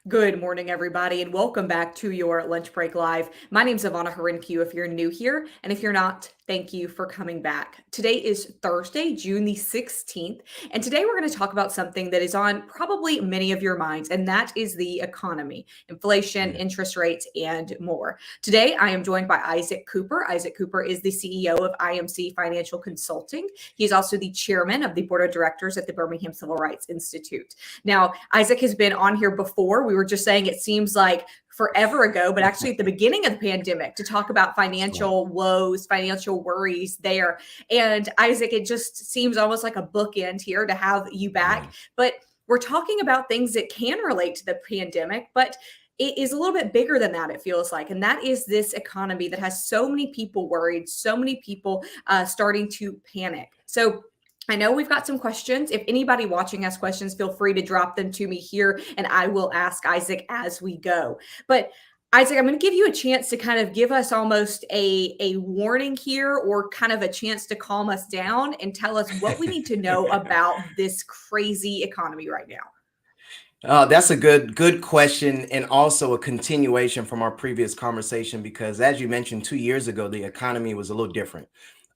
Good morning, everybody, and welcome back to your Lunch Break Live. My name is Ivana Harinkiu if you're new here, and if you're not, thank you for coming back. Today is Thursday, June the 16th, and today we're going to talk about something that is on probably many of your minds, and that is the economy, inflation, Yeah. interest rates, and more. Today, I am joined by Isaac Cooper. Isaac Cooper is the CEO of IMC Financial Consulting. He is also the chairman of the board of directors at the Birmingham Civil Rights Institute. Now, Isaac has been on here before. We were just saying it seems like forever ago, but actually at the beginning of the pandemic to talk about Right. financial woes, financial worries there. And Isaac, it just seems almost like a bookend here to have you back. Yeah. But we're talking about things that can relate to the pandemic, but it is a little bit bigger than that, it feels like. And that is this economy that has so many people worried, so many people starting to panic. So I know we've got some questions. If anybody watching has questions, feel free to drop them to me here and I will ask Isaac as we go. But Isaac, I'm going to give you a chance to kind of give us almost a warning here or kind of a chance to calm us down and tell us what we need to know about this crazy economy right now. That's a good question, and also a continuation from our previous conversation because, as you mentioned, 2 years ago the economy was a little different.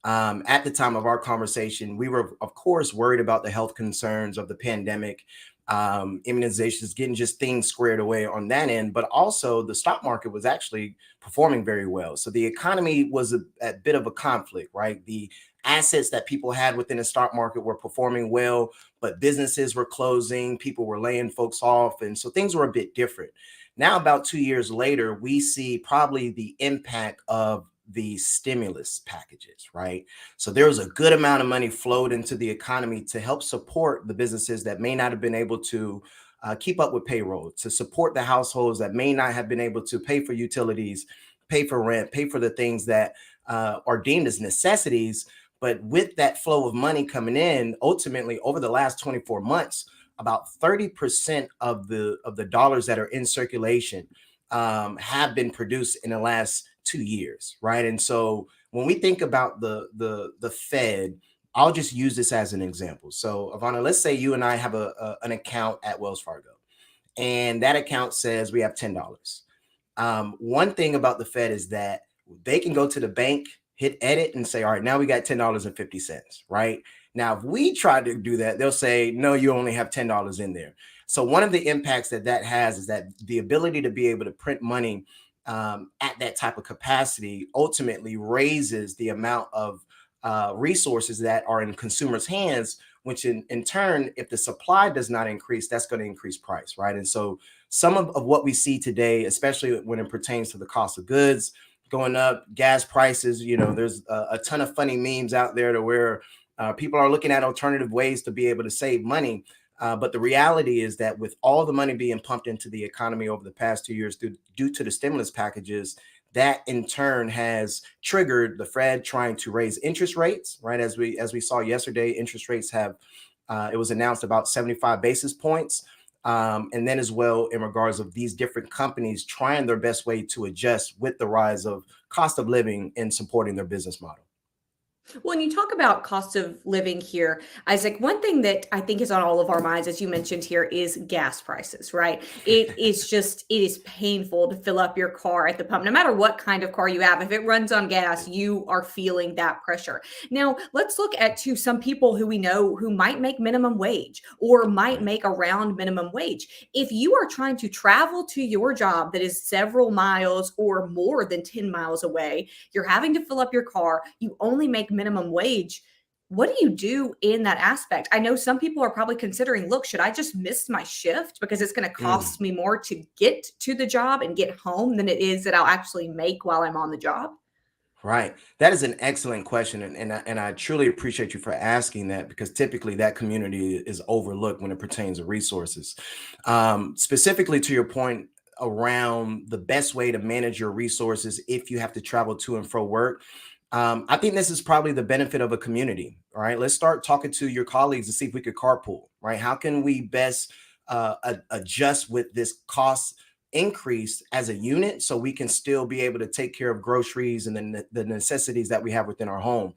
At the time of our conversation, we were, of course, worried about the health concerns of the pandemic, immunizations, getting just things squared away on that end, but also the stock market was actually performing very well. So the economy was a bit of a conflict, right? The assets that people had within the stock market were performing well, but businesses were closing, people were laying folks off, and so things were a bit different. Now, about 2 years later, we see probably the impact of the stimulus packages, right? So there was a good amount of money flowed into the economy to help support the businesses that may not have been able to keep up with payroll, to support the households that may not have been able to pay for utilities, pay for rent, pay for the things that are deemed as necessities. But with that flow of money coming in, ultimately over the last 24 months, about 30% of the dollars that are in circulation have been produced in the last 2 years, right? And so when we think about the Fed, I'll just use this as an example. So, Ivana, let's say you and I have an account at Wells Fargo, and that account says we have $10. One thing about the Fed is that they can go to the bank, hit edit, and say, all right, now we got $10.50, right? Now, if we try to do that, they'll say, no, you only have $10 in there. So one of the impacts that has is that the ability to be able to print money at that type of capacity ultimately raises the amount of resources that are in consumers' hands, which in turn, if the supply does not increase, that's going to increase price, right? And so some of what we see today, especially when it pertains to the cost of goods going up, gas prices, there's a ton of funny memes out there to where people are looking at alternative ways to be able to save money. But the reality is that with all the money being pumped into the economy over the past 2 years due to the stimulus packages, that in turn has triggered the Fed trying to raise interest rates, right? As we saw yesterday, interest rates have it was announced about 75 basis points. And then as well in regards of these different companies trying their best way to adjust with the rise of cost of living and supporting their business model. When you talk about cost of living here, Isaac, one thing that I think is on all of our minds, as you mentioned here, is gas prices, right? It is painful to fill up your car at the pump, no matter what kind of car you have. If it runs on gas, you are feeling that pressure. Now, let's look at to some people who we know who might make minimum wage or might Right. make around minimum wage. If you are trying to travel to your job that is several miles or more than 10 miles away, you're having to fill up your car, you only make minimum wage. What do you do in that aspect? I know some people are probably considering, look, should I just miss my shift because it's going to Mm. cost me more to get to the job and get home than it is that I'll actually make while I'm on the job? Right. That is an excellent question. And I truly appreciate you for asking that because typically that community is overlooked when it pertains to resources. Specifically to your point around the best way to manage your resources if you have to travel to and fro work. I think this is probably the benefit of a community. All right. Let's start talking to your colleagues to see if we could carpool, right? How can we best adjust with this cost increase as a unit so we can still be able to take care of groceries and the necessities that we have within our home.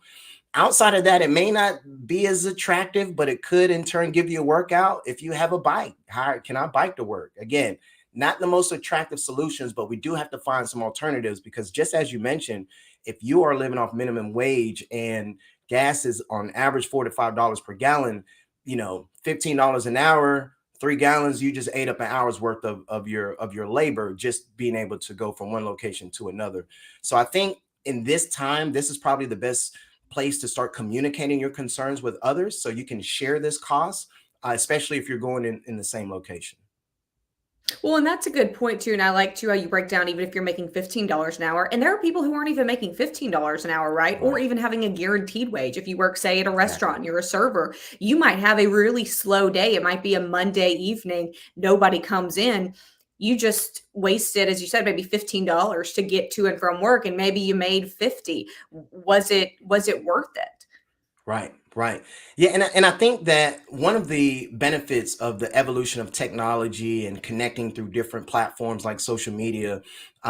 Outside of that, it may not be as attractive, but it could in turn give you a workout if you have a bike. How can I bike to work? Again, not the most attractive solutions, but we do have to find some alternatives because just as you mentioned, if you are living off minimum wage and gas is on average $4 to $5 per gallon, $15 an hour, 3 gallons, you just ate up an hour's worth of your labor just being able to go from one location to another. So I think in this time, this is probably the best place to start communicating your concerns with others so you can share this cost, especially if you're going in the same location. Well, and that's a good point too. And I like too how you break down even if you're making $15 an hour. And there are people who aren't even making $15 an hour, right? Or Right. even having a guaranteed wage. If you work, say, at a Exactly. restaurant, and you're a server, you might have a really slow day. It might be a Monday evening, nobody comes in. You just wasted, as you said, maybe $15 to get to and from work, and maybe you made 50. Was it worth it? Right, right. Yeah, and I think that one of the benefits of the evolution of technology and connecting through different platforms like social media,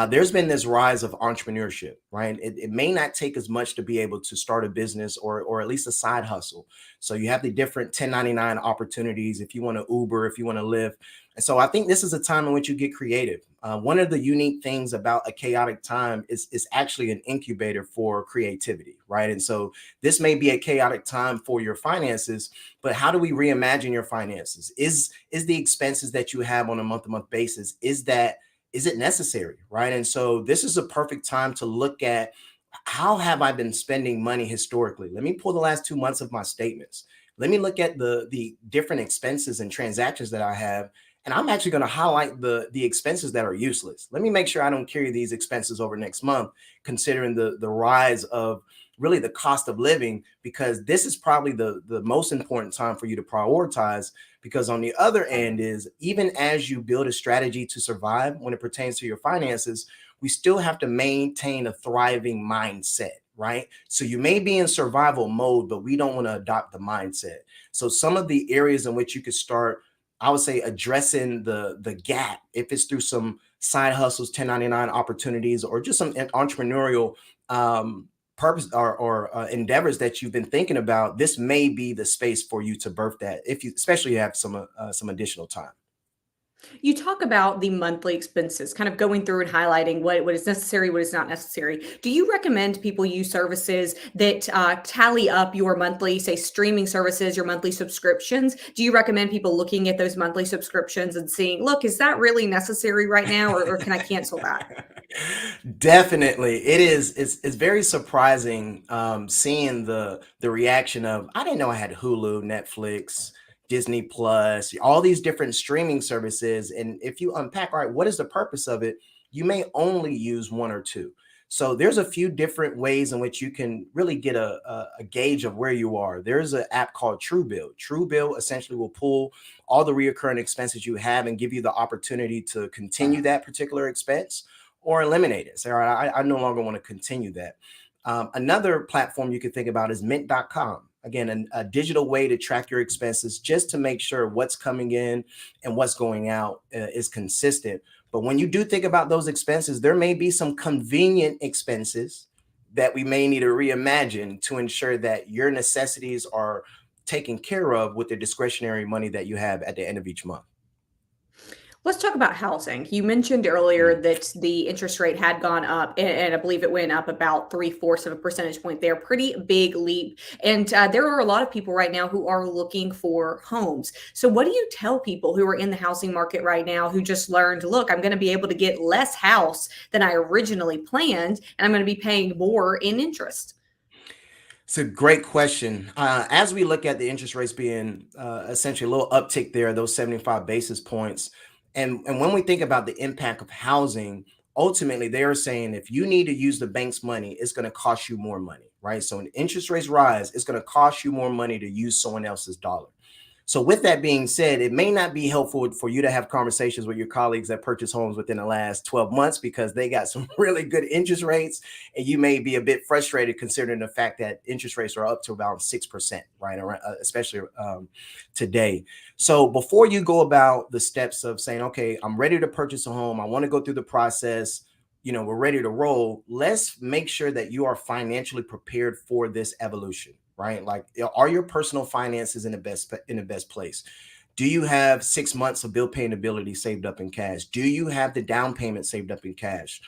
there's been this rise of entrepreneurship, right? It may not take as much to be able to start a business or at least a side hustle. So you have the different 1099 opportunities if you want to Uber, if you want to Lyft. And so I think this is a time in which you get creative. One of the unique things about a chaotic time is actually an incubator for creativity, right? And so this may be a chaotic time for your finances, but how do we reimagine your finances? Is the expenses that you have on a month-to-month basis, is it necessary, right? And so this is a perfect time to look at how have I been spending money historically? Let me pull the last 2 months of my statements. Let me look at the different expenses and transactions that I have. And I'm actually going to highlight the expenses that are useless. Let me make sure I don't carry these expenses over next month, considering the rise of really the cost of living, because this is probably the most important time for you to prioritize. Because on the other end is even as you build a strategy to survive when it pertains to your finances, we still have to maintain a thriving mindset, right? So you may be in survival mode, but we don't want to adopt the mindset. So some of the areas in which you could start, I would say, addressing the gap, if it's through some side hustles, 1099 opportunities, or just some entrepreneurial purpose or endeavors that you've been thinking about, this may be the space for you to birth that, if you especially have some additional time. You talk about the monthly expenses, kind of going through and highlighting what is necessary, what is not necessary. Do you recommend people use services that tally up your monthly, say, streaming services, your monthly subscriptions? Do you recommend people looking at those monthly subscriptions and seeing, look, is that really necessary right now, or can I cancel that? Definitely, it is. It's very surprising seeing the reaction of I didn't know I had Hulu, Netflix, Disney Plus, all these different streaming services. And if you unpack, all right, what is the purpose of it? You may only use one or two. So there's a few different ways in which you can really get a gauge of where you are. There's an app called Truebill. Truebill essentially will pull all the reoccurring expenses you have and give you the opportunity to continue that particular expense or eliminate it. Say, all right, I no longer want to continue that. Another platform you can think about is mint.com. Again, a digital way to track your expenses just to make sure what's coming in and what's going out is consistent. But when you do think about those expenses, there may be some convenient expenses that we may need to reimagine to ensure that your necessities are taken care of with the discretionary money that you have at the end of each month. Let's talk about housing. You mentioned earlier that the interest rate had gone up, and I believe it went up about three-fourths of a percentage point there. Pretty big leap. And there are a lot of people right now who are looking for homes. So, what do you tell people who are in the housing market right now who just learned, look, I'm going to be able to get less house than I originally planned, and I'm going to be paying more in interest? It's a great question. As we look at the interest rates being essentially a little uptick there, those 75 basis points, and when we think about the impact of housing, ultimately they are saying if you need to use the bank's money, it's going to cost you more money, right? So when interest rates rise, it's going to cost you more money to use someone else's dollar. So, with that being said, it may not be helpful for you to have conversations with your colleagues that purchase homes within the last 12 months because they got some really good interest rates. And you may be a bit frustrated considering the fact that interest rates are up to about 6%, right? Around, especially today. So, before you go about the steps of saying, okay, I'm ready to purchase a home, I want to go through the process, we're ready to roll. Let's make sure that you are financially prepared for this evolution, right? Like, are your personal finances in the best place? Do you have 6 months of bill paying ability saved up in cash? Do you have the down payment saved up in cash?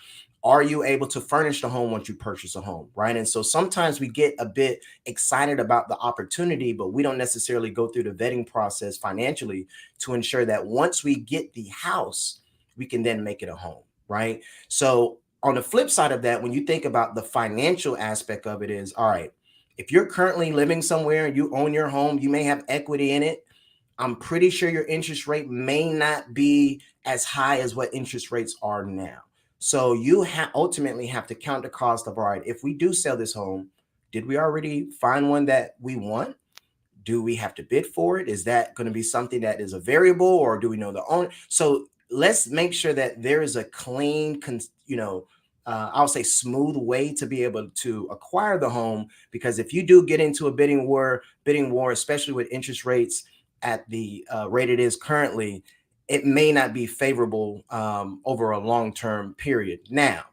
Are you able to furnish the home once you purchase a home, right? And so sometimes we get a bit excited about the opportunity, but we don't necessarily go through the vetting process financially to ensure that once we get the house, we can then make it a home, right? So on the flip side of that, when you think about the financial aspect of it is, all right, if you're currently living somewhere and you own your home, you may have equity in it. I'm pretty sure your interest rate may not be as high as what interest rates are now. So you ultimately have to count the cost of, all right, if we do sell this home, did we already find one that we want? Do we have to bid for it? Is that going to be something that is a variable, or do we know the owner? So let's make sure that there is a clean, I'll say smooth way to be able to acquire the home. Because if you do get into a bidding war, especially with interest rates at the rate it is currently, it may not be favorable over a long-term period. Now,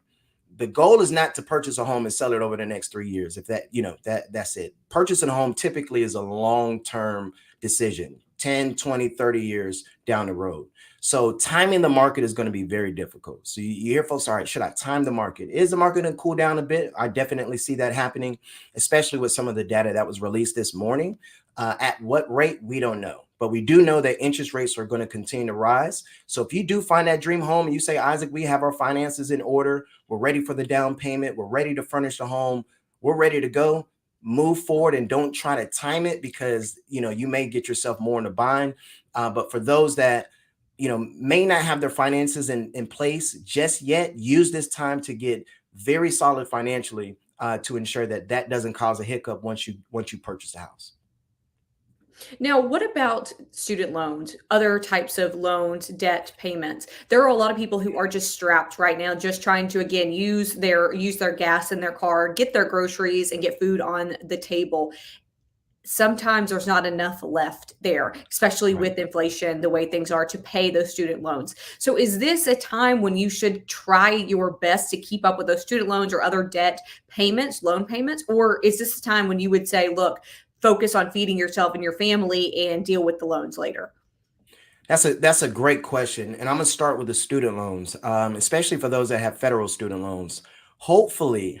the goal is not to purchase a home and sell it over the next 3 years. If that's it. Purchasing a home typically is a long-term decision, 10, 20, 30 years down the road. So timing the market is going to be very difficult. So you hear folks, all right, should I time the market? Is the market going to cool down a bit? I definitely see that happening, especially with some of the data that was released this morning. At what rate, we don't know. But we do know that interest rates are going to continue to rise. So if you do find that dream home and you say, Isaac, we have our finances in order, we're ready for the down payment, we're ready to furnish the home, we're ready to go, move forward and don't try to time it, because you may get yourself more in a bind. But for those that may not have their finances in place just yet, use this time to get very solid financially to ensure that that doesn't cause a hiccup once you purchase a house. Now, what about student loans, other types of loans, debt payments? There are a lot of people who are just strapped right now, just trying to, again, use their gas in their car, get their groceries, and get food on the table. Sometimes there's not enough left there, especially Right. with inflation, the way things are, to pay those student loans. So is this a time when you should try your best to keep up with those student loans or other debt payments, loan payments? Or is this a time when you would say, look, focus on feeding yourself and your family and deal with the loans later? That's a great question, and I'm gonna start with the student loans, especially for those that have federal student loans. Hopefully,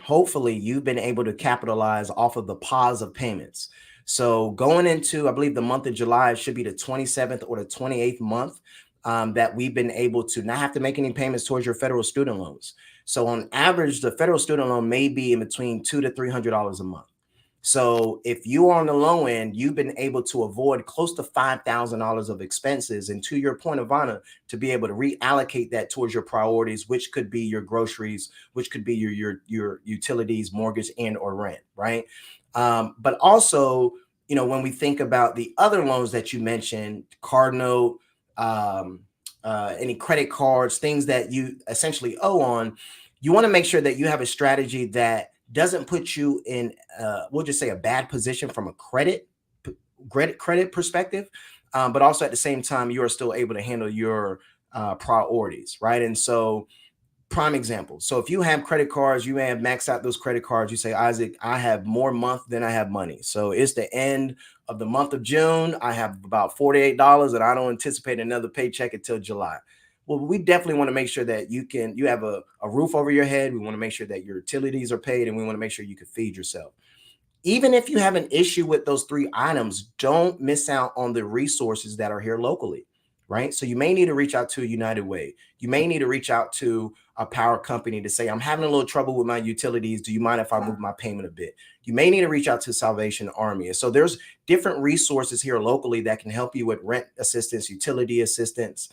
you've been able to capitalize off of the pause of payments. So going into, I believe, the month of July, it should be the 27th or the 28th month that we've been able to not have to make any payments towards your federal student loans. So on average, the federal student loan may be in between $200 to $300 a month. So if you are on the low end, you've been able to avoid close to $5,000 of expenses. And to your point, Ivana, to be able to reallocate that towards your priorities, which could be your groceries, which could be your utilities, mortgage, and or rent, right? But also, when we think about the other loans that you mentioned, card note, any credit cards, things that you essentially owe on, you want to make sure that you have a strategy that doesn't put you in, we'll just say, a bad position from a credit perspective, but also at the same time you are still able to handle your priorities, right? And so, prime example. So if you have credit cards, you may have maxed out those credit cards. You say, Isaac, I have more month than I have money. So it's the end of the month of June. I have about $48 and I don't anticipate another paycheck until July. Well, we definitely want to make sure that you have a roof over your head. We want to make sure that your utilities are paid, and we want to make sure you can feed yourself. Even if you have an issue with those three items, don't miss out on the resources that are here locally, right? So you may need to reach out to a United Way. You may need to reach out to a power company to say, I'm having a little trouble with my utilities. Do you mind if I move my payment a bit? You may need to reach out to Salvation Army. And so there's different resources here locally that can help you with rent assistance, utility assistance,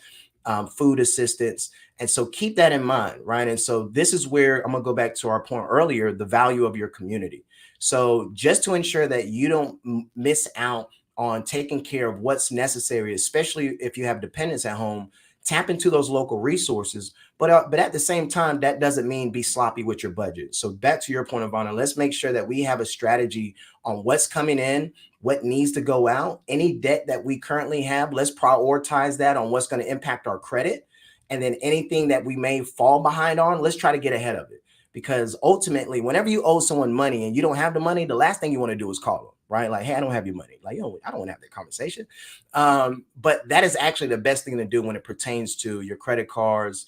food assistance. And so keep that in mind, right? And so this is where I'm going to go back to our point earlier, the value of your community. So just to ensure that you don't miss out on taking care of what's necessary, especially if you have dependents at home, tap into those local resources. But at the same time, that doesn't mean be sloppy with your budget. So back to your point, Ivana, let's make sure that we have a strategy on what's coming in, what needs to go out, any debt that we currently have. Let's prioritize that on what's going to impact our credit. And then anything that we may fall behind on, let's try to get ahead of it. Because ultimately, whenever you owe someone money and you don't have the money, the last thing you want to do is call them, right? Like, hey, I don't have your money. Like, I don't want to have that conversation. But that is actually the best thing to do when it pertains to your credit cards,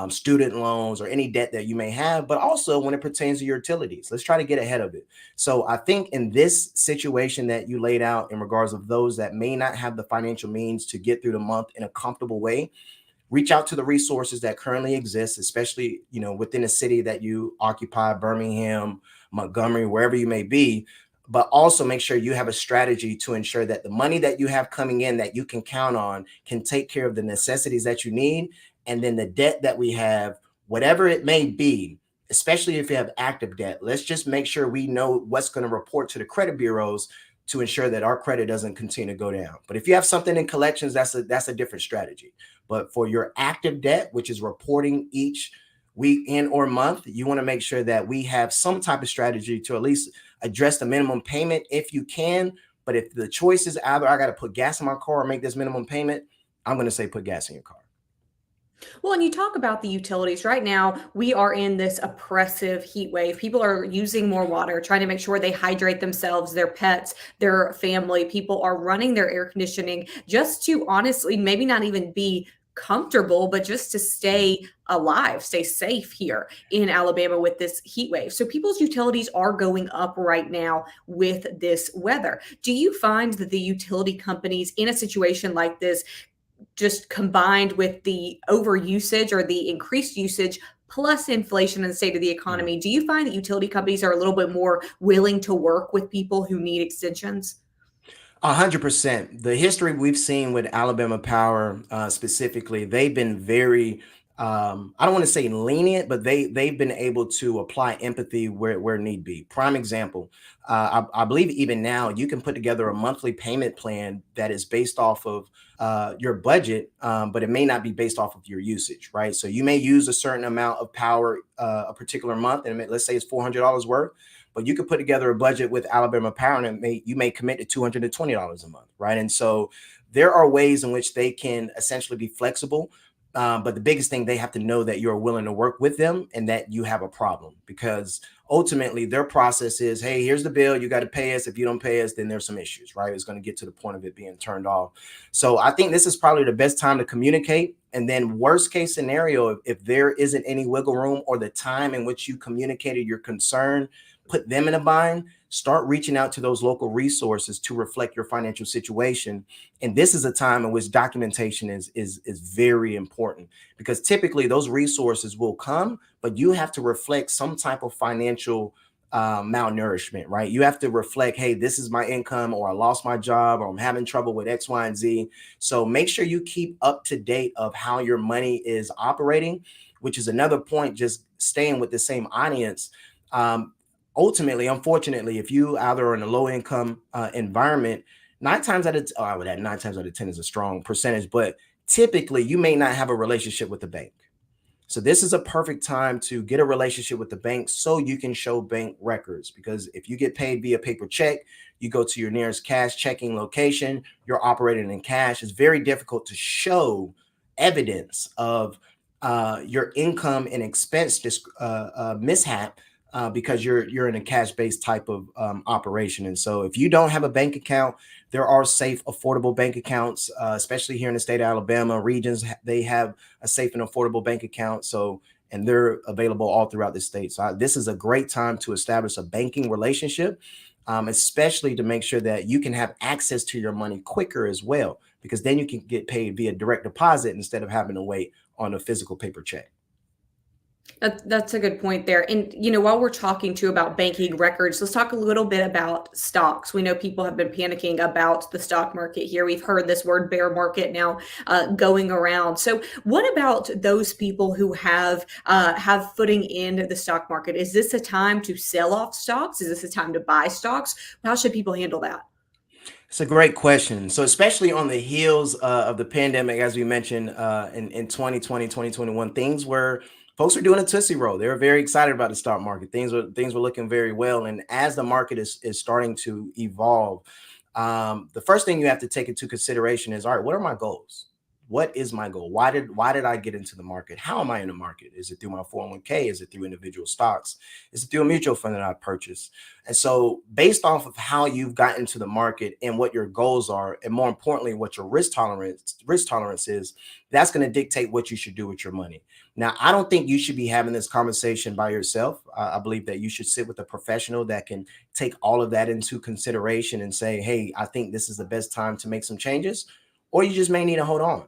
student loans, or any debt that you may have, but also when it pertains to your utilities. Let's try to get ahead of it. So I think in this situation that you laid out in regards of those that may not have the financial means to get through the month in a comfortable way, reach out to the resources that currently exist, especially, within a city that you occupy, Birmingham, Montgomery, wherever you may be. But also make sure you have a strategy to ensure that the money that you have coming in that you can count on can take care of the necessities that you need. And then the debt that we have, whatever it may be, especially if you have active debt, let's just make sure we know what's going to report to the credit bureaus to ensure that our credit doesn't continue to go down. But if you have something in collections, that's a different strategy. But for your active debt, which is reporting each week in or month, you want to make sure that we have some type of strategy to at least address the minimum payment if you can. But if the choice is either I got to put gas in my car or make this minimum payment, I'm going to say put gas in your car. Well, and you talk about the utilities. Right now, we are in this oppressive heat wave. People are using more water, trying to make sure they hydrate themselves, their pets, their family. People are running their air conditioning just to honestly maybe not even be comfortable, but just to stay alive, stay safe here in Alabama with this heat wave. So people's utilities are going up right now with this weather. Do you find that the utility companies in a situation like this, just combined with the overusage or the increased usage plus inflation and the state of the economy, do you find that utility companies are a little bit more willing to work with people who need extensions? 100%. The history we've seen with Alabama Power, specifically, they've been very, I don't want to say lenient, but they've been able to apply empathy where need be. Prime example, I believe even now you can put together a monthly payment plan that is based off of your budget, but it may not be based off of your usage, right? So you may use a certain amount of power a particular month, and let's say it's $400 worth. But you could put together a budget with Alabama Power, and you may commit to $220 a month, right? And so there are ways in which they can essentially be flexible. But the biggest thing, they have to know that you're willing to work with them and that you have a problem, because ultimately their process is, hey, here's the bill, you got to pay us. If you don't pay us, then there's some issues, right? It's going to get to the point of it being turned off. So I think this is probably the best time to communicate. And then worst case scenario, if there isn't any wiggle room or the time in which you communicated your concern put them in a bind, start reaching out to those local resources to reflect your financial situation. And this is a time in which documentation is very important, because typically those resources will come, but you have to reflect some type of financial malnourishment, right? You have to reflect, hey, this is my income, or I lost my job, or I'm having trouble with X, Y, and Z. So make sure you keep up to date of how your money is operating, which is another point, just staying with the same audience. Ultimately, unfortunately, if you either are in a low income environment, nine times out of that 9 times out of 10 is a strong percentage, but typically you may not have a relationship with the bank. So this is a perfect time to get a relationship with the bank so you can show bank records, because if you get paid via paper check, you go to your nearest cash checking location, you're operating in cash. It's very difficult to show evidence of your income and expense mishap, because you're in a cash-based type of operation. And so if you don't have a bank account, there are safe, affordable bank accounts, especially here in the state of Alabama. Regions, they have a safe and affordable bank account. So, and they're available all throughout the state. So this is a great time to establish a banking relationship, especially to make sure that you can have access to your money quicker as well, because then you can get paid via direct deposit instead of having to wait on a physical paper check. That's a good point there. And, while we're talking too about banking records, let's talk a little bit about stocks. We know people have been panicking about the stock market here. We've heard this word bear market now going around. So what about those people who have footing in the stock market? Is this a time to sell off stocks? Is this a time to buy stocks? How should people handle that? It's a great question. So, especially on the heels of the pandemic, as we mentioned, in 2020, 2021, folks were doing a Tootsie Roll. They were very excited about the stock market. Things were looking very well. And as the market is starting to evolve, the first thing you have to take into consideration is, all right, what are my goals? What is my goal? Why did I get into the market? How am I in the market? Is it through my 401k? Is it through individual stocks? Is it through a mutual fund that I purchased? And so based off of how you've gotten into the market and what your goals are, and more importantly, what your risk tolerance is, that's going to dictate what you should do with your money. Now, I don't think you should be having this conversation by yourself. I believe that you should sit with a professional that can take all of that into consideration and say, hey, I think this is the best time to make some changes, or you just may need to hold on.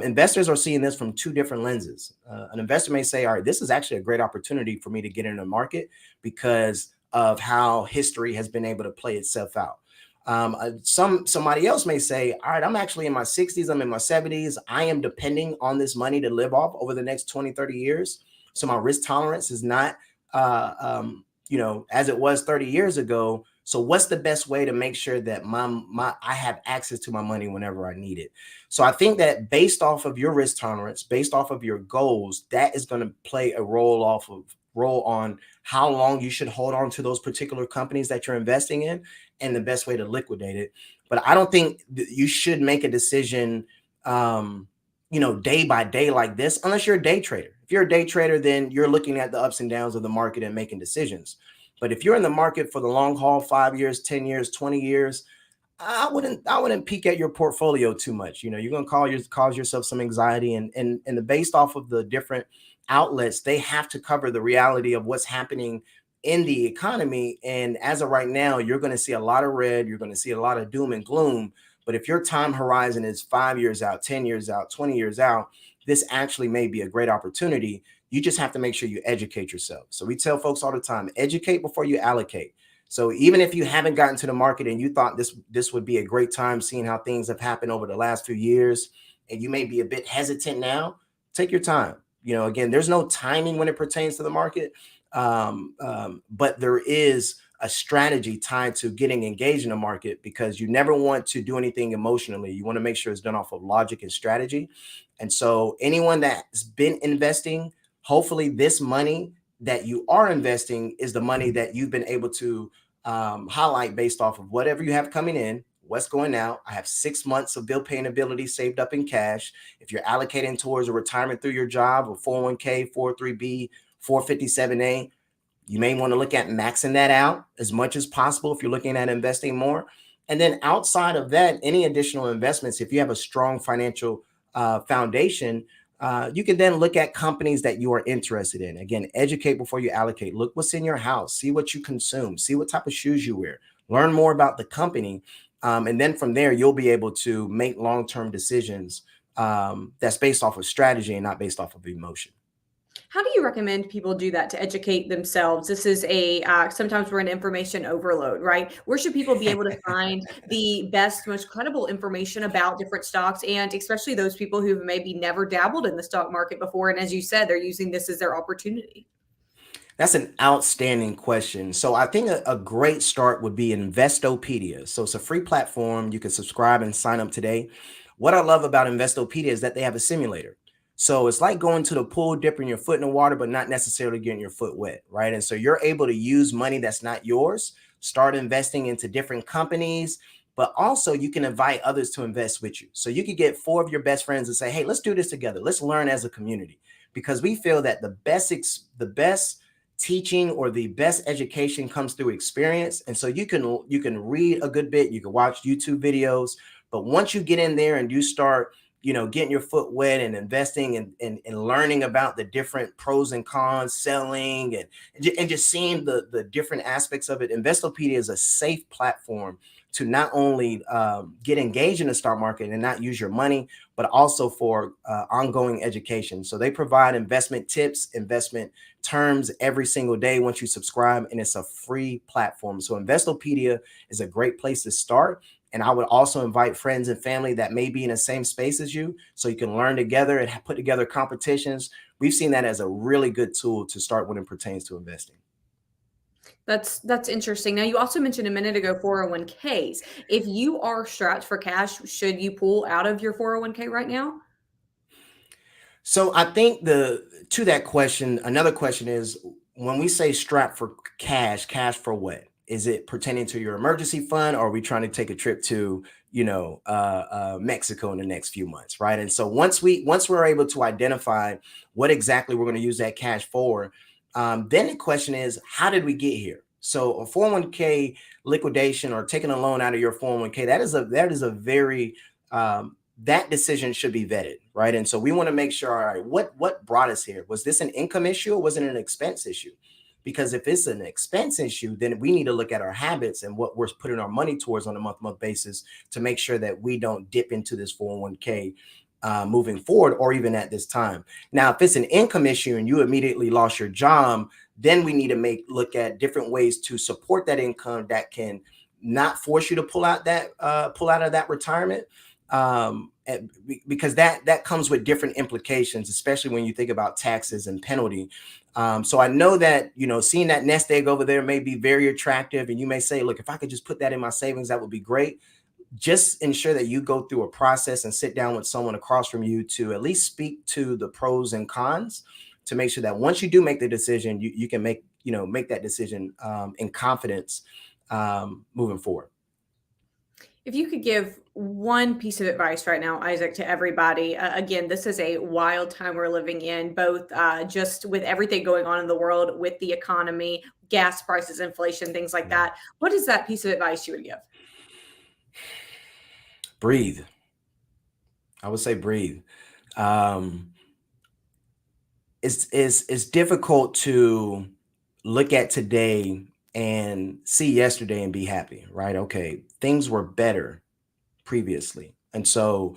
Investors are seeing this from two different lenses. An investor may say, all right, this is actually a great opportunity for me to get in the market because of how history has been able to play itself out. Somebody else may say, all right, I'm actually in my 60s, I'm in my 70s. I am depending on this money to live off over the next 20, 30 years. So my risk tolerance is not, as it was 30 years ago. So what's the best way to make sure that I have access to my money whenever I need it? So I think that based off of your risk tolerance, based off of your goals, that is going to play a role on how long you should hold on to those particular companies that you're investing in and the best way to liquidate it. But I don't think you should make a decision, day by day like this, unless you're a day trader. If you're a day trader, then you're looking at the ups and downs of the market and making decisions. But if you're in the market for the long haul, 5 years, 10 years, 20 years, I wouldn't peek at your portfolio too much. You're going to cause yourself some anxiety, and based off of the different outlets, they have to cover the reality of what's happening in the economy. And as of right now, you're going to see a lot of red. You're going to see a lot of doom and gloom. But if your time horizon is 5 years out, 10 years out, 20 years out, this actually may be a great opportunity. You just have to make sure you educate yourself. So we tell folks all the time, educate before you allocate. So even if you haven't gotten to the market and you thought this would be a great time, seeing how things have happened over the last few years, and you may be a bit hesitant now, take your time. Again, there's no timing when it pertains to the market, but there is a strategy tied to getting engaged in the market, because you never want to do anything emotionally. You want to make sure it's done off of logic and strategy. And so anyone that's been investing, hopefully this money that you are investing is the money that you've been able to highlight based off of whatever you have coming in, what's going out. I have 6 months of bill paying ability saved up in cash. If you're allocating towards a retirement through your job, or 401k, 403b, 457a, you may want to look at maxing that out as much as possible if you're looking at investing more. And then outside of that, any additional investments, if you have a strong financial foundation, you can then look at companies that you are interested in. Again, educate before you allocate. Look what's in your house. See what you consume. See what type of shoes you wear. Learn more about the company. And then from there, you'll be able to make long-term decisions that's based off of strategy and not based off of emotion. How do you recommend people do that to educate themselves? This is sometimes we're in information overload, right? Where should people be able to find the best, most credible information about different stocks, and especially those people who've maybe never dabbled in the stock market before? And as you said, they're using this as their opportunity. That's an outstanding question. So I think a great start would be Investopedia. So it's a free platform. You can subscribe and sign up today. What I love about Investopedia is that they have a simulator. So it's like going to the pool, dipping your foot in the water, but not necessarily getting your foot wet, right? And so you're able to use money that's not yours, start investing into different companies, but also you can invite others to invest with you. So you could get 4 of your best friends and say, hey, let's do this together. Let's learn as a community, because we feel that the best teaching or the best education comes through experience. And so you can read a good bit, you can watch YouTube videos, but once you get in there and you start getting your foot wet and investing and learning about the different pros and cons, selling and just seeing the different aspects of it. Investopedia is a safe platform to not only get engaged in the stock market and not use your money, but also for ongoing education. So they provide investment tips, investment terms every single day once you subscribe, and it's a free platform. So Investopedia is a great place to start. And I would also invite friends and family that may be in the same space as you, so you can learn together and put together competitions. We've seen that as a really good tool to start when it pertains to investing. That's interesting. Now, you also mentioned a minute ago 401ks. If you are strapped for cash, should you pull out of your 401k right now? So I think to that question, another question is, when we say strap for cash for what? Is it pertaining to your emergency fund, or are we trying to take a trip to Mexico in the next few months, right? And so once we're able to identify what exactly we're going to use that cash for, then the question is, how did we get here? So a 401k liquidation or taking a loan out of your 401k, that is a very that decision should be vetted, right? And so we want to make sure, all right, what brought us here? Was this an income issue or was it an expense issue? Because if it's an expense issue, then we need to look at our habits and what we're putting our money towards on a month-to-month basis to make sure that we don't dip into this 401k moving forward, or even at this time. Now, if it's an income issue and you immediately lost your job, then we need to look at different ways to support that income that can not force you to pull out of that retirement. Because that comes with different implications, especially when you think about taxes and penalty. So I know that, seeing that nest egg over there may be very attractive. And you may say, look, if I could just put that in my savings, that would be great. Just ensure that you go through a process and sit down with someone across from you to at least speak to the pros and cons to make sure that once you do make the decision, you can make that decision in confidence moving forward. If you could give one piece of advice right now, Isaac, to everybody, again, this is a wild time we're living in, both just with everything going on in the world, with the economy, gas prices, inflation, things like that. What is that piece of advice you would give? Breathe. I would say breathe. It's difficult to look at today and see yesterday and be happy, right? Okay, things were better previously. And so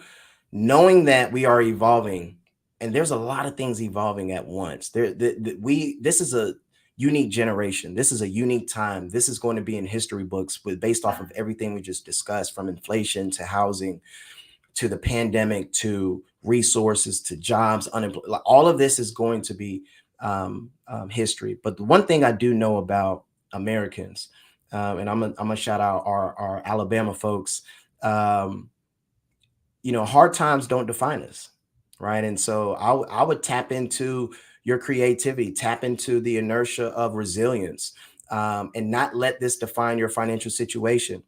knowing that we are evolving, and there's a lot of things evolving at once. This is a unique generation. This is a unique time. This is going to be in history books based off of everything we just discussed, from inflation to housing, to the pandemic, to resources, to jobs, unemployment. All of this is going to be history. But the one thing I do know about Americans, and I'm gonna shout out our Alabama folks, hard times don't define us, right? And so I would tap into your creativity, tap into the inertia of resilience, and not let this define your financial situation.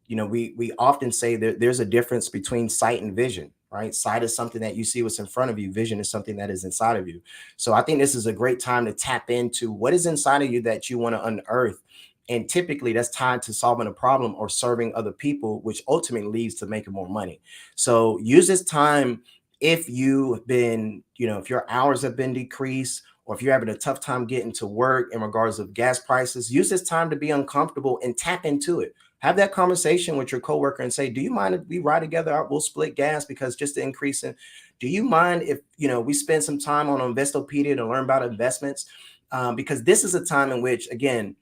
We often say that there's a difference between sight and vision, right? Sight is something that you see what's in front of you. Vision is something that is inside of you. So I think this is a great time to tap into what is inside of you that you want to unearth. And typically that's tied to solving a problem or serving other people, which ultimately leads to making more money. So use this time. If you've been, if your hours have been decreased, or if you're having a tough time getting to work in regards of gas prices, use this time to be uncomfortable and tap into it. Have that conversation with your coworker and say, do you mind if we ride together? We'll split gas because just the increase in, do you mind if, we spend some time on Investopedia to learn about investments? Because this is a time in which, again,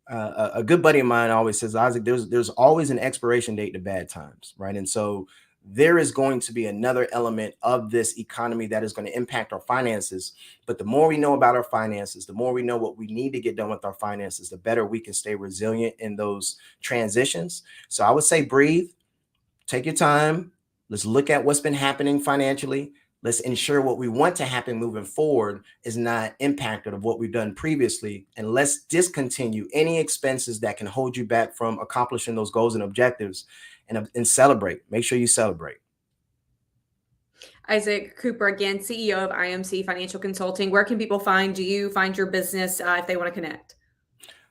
a good buddy of mine always says, Isaac, there's always an expiration date to bad times, right? And so there is going to be another element of this economy that is going to impact our finances. But the more we know about our finances, the more we know what we need to get done with our finances, the better we can stay resilient in those transitions. So I would say breathe, take your time. Let's look at what's been happening financially. Let's ensure what we want to happen moving forward is not impacted of what we've done previously. And let's discontinue any expenses that can hold you back from accomplishing those goals and objectives, and celebrate. Make sure you celebrate. Isaac Cooper, again, CEO of IMC Financial Consulting. Where can people find you, find your business if they want to connect?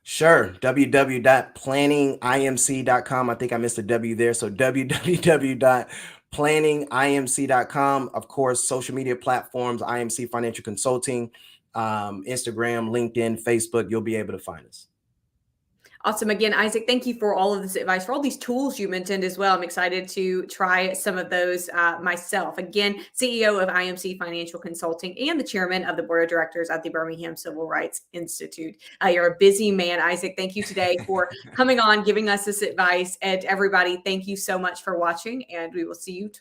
Sure. www.planningimc.com. I think I missed a W there. So www.planningimc.com. Of course, social media platforms, IMC Financial Consulting, Instagram, LinkedIn, Facebook. You'll be able to find us. Awesome. Again, Isaac, thank you for all of this advice, for all these tools you mentioned as well. I'm excited to try some of those myself. Again, CEO of IMC Financial Consulting and the chairman of the board of directors at the Birmingham Civil Rights Institute. You're a busy man, Isaac. Thank you today for coming on, giving us this advice. And everybody, thank you so much for watching, and we will see you tomorrow.